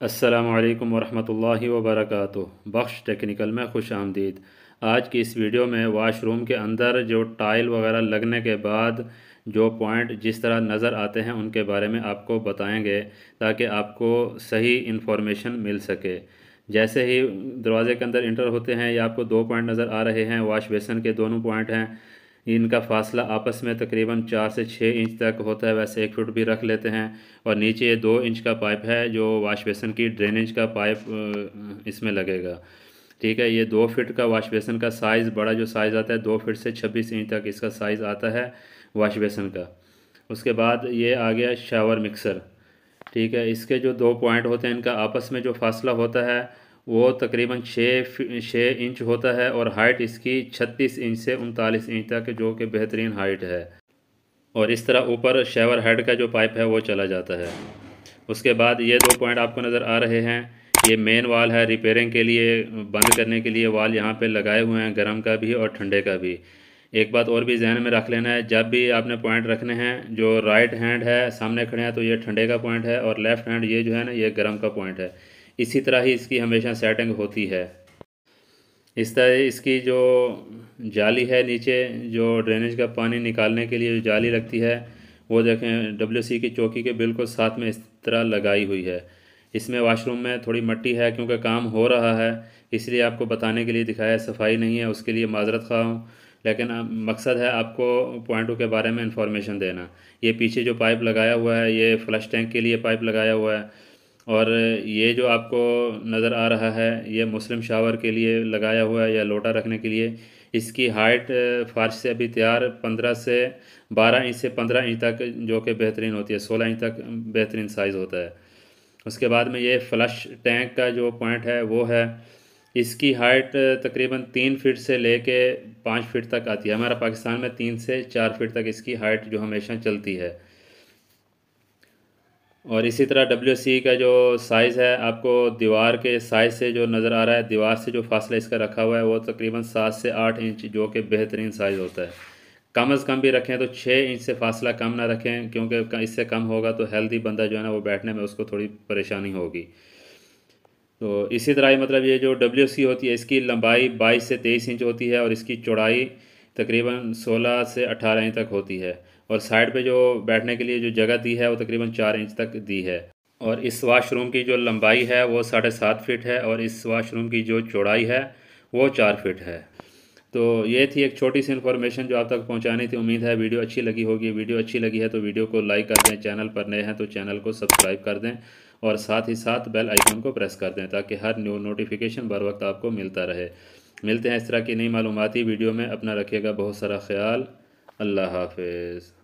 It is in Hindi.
अस्सलामुअलैकुम वरहमतुल्लाहि वबरकातुहू। बख्श टेक्निकल में खुश आमदीद। आज की इस वीडियो में वाशरूम के अंदर जो टाइल वगैरह लगने के बाद जो पॉइंट जिस तरह नज़र आते हैं उनके बारे में आपको बताएंगे, ताकि आपको सही इन्फॉर्मेशन मिल सके। जैसे ही दरवाज़े के अंदर इंटर होते हैं, या आपको दो पॉइंट नज़र आ रहे हैं, वाश बेसन के दोनों पॉइंट हैं, इनका फ़ासला आपस में तकरीबन 4 से 6 इंच तक होता है। वैसे 1 फुट भी रख लेते हैं। और नीचे ये 2 इंच का पाइप है जो वाश बेसन की ड्रेनेज का पाइप इसमें लगेगा। ठीक है, ये 2 फीट का वाश बेसन का साइज़, बड़ा जो साइज़ आता है 2 फीट से 26 इंच तक इसका साइज़ आता है वाश बेसन का। उसके बाद ये आ गया शावर मिक्सर। ठीक है, इसके जो 2 पॉइंट होते हैं, इनका आपस में जो फासला होता है वो तकरीबन 6 इंच होता है, और हाइट इसकी 36 इंच से 39 इंच तक, जो कि बेहतरीन हाइट है। और इस तरह ऊपर शावर हेड का जो पाइप है वो चला जाता है। उसके बाद ये 2 पॉइंट आपको नज़र आ रहे हैं, ये मेन वाल है। रिपेयरिंग के लिए, बंद करने के लिए वाल यहाँ पे लगाए हुए हैं, गर्म का भी और ठंडे का भी। एक बात और भी जहन में रख लेना है, जब भी आपने पॉइंट रखने हैं, जो राइट हैंड है सामने खड़े हैं तो ये ठंडे का पॉइंट है, और लेफ़्ट हैंड ये जो है ना, ये गर्म का पॉइंट है। इसी तरह ही इसकी हमेशा सेटिंग होती है। इस तरह इसकी जो जाली है नीचे, जो ड्रेनेज का पानी निकालने के लिए जो जाली लगती है, वो देखें WC की चौकी के बिल्कुल साथ में इस तरह लगाई हुई है। इसमें वाशरूम में थोड़ी मट्टी है, क्योंकि काम हो रहा है, इसलिए आपको बताने के लिए दिखाया। सफाई नहीं है, उसके लिए माजरत ख़्वाह हूँ, लेकिन मकसद है आपको पॉइंटों के बारे में इंफॉर्मेशन देना। ये पीछे जो पाइप लगाया हुआ है, ये फ्लश टैंक के लिए पाइप लगाया हुआ है। और ये जो आपको नज़र आ रहा है, ये मुस्लिम शावर के लिए लगाया हुआ है, या लोटा रखने के लिए। इसकी हाइट फ़ार्श से अभी तैयार 15 से 12 इंच से 15 इंच तक, जो कि बेहतरीन होती है। 16 इंच तक बेहतरीन साइज़ होता है। उसके बाद में ये फ्लश टैंक का जो पॉइंट है वो है, इसकी हाइट तकरीबन 3 फीट से लेके 5 फीट तक आती है। हमारा पाकिस्तान में 3 से 4 फीट तक इसकी हाइट जो हमेशा चलती है। और इसी तरह WC का जो साइज़ है, आपको दीवार के साइज़ से जो नज़र आ रहा है, दीवार से जो फासला इसका रखा हुआ है वो तकरीबन 7 से 8 इंच, जो कि बेहतरीन साइज़ होता है। कम अज़ कम भी रखें तो 6 इंच से फासला कम ना रखें, क्योंकि इससे कम होगा तो हेल्दी बंदा जो है ना, वो बैठने में उसको थोड़ी परेशानी होगी। तो इसी तरह ही मतलब ये जो WC होती है, इसकी लंबाई 22 से 23 इंच होती है, और इसकी चौड़ाई तकरीबन 16 से 18 इंच तक होती है। और साइड पे जो बैठने के लिए जो जगह दी है वो तकरीबन 4 इंच तक दी है। और इस वाशरूम की जो लंबाई है वो 7.5 फीट है, और इस वाशरूम की जो चौड़ाई है वो 4 फीट है। तो ये थी एक छोटी सी इन्फॉर्मेशन जो आप तक पहुंचानी थी। उम्मीद है वीडियो अच्छी लगी होगी। वीडियो अच्छी लगी है तो वीडियो को लाइक कर दें, चैनल पर नए हैं तो चैनल को सब्सक्राइब कर दें, और साथ ही साथ बेल आइकन को प्रेस कर दें, ताकि हर न्यू नोटिफिकेशन बर वक्त आपको मिलता रहे। मिलते हैं इस तरह की नई मालूमाती वीडियो में। अपना रखिएगा बहुत सारा ख्याल। अल्लाह हाफिज़।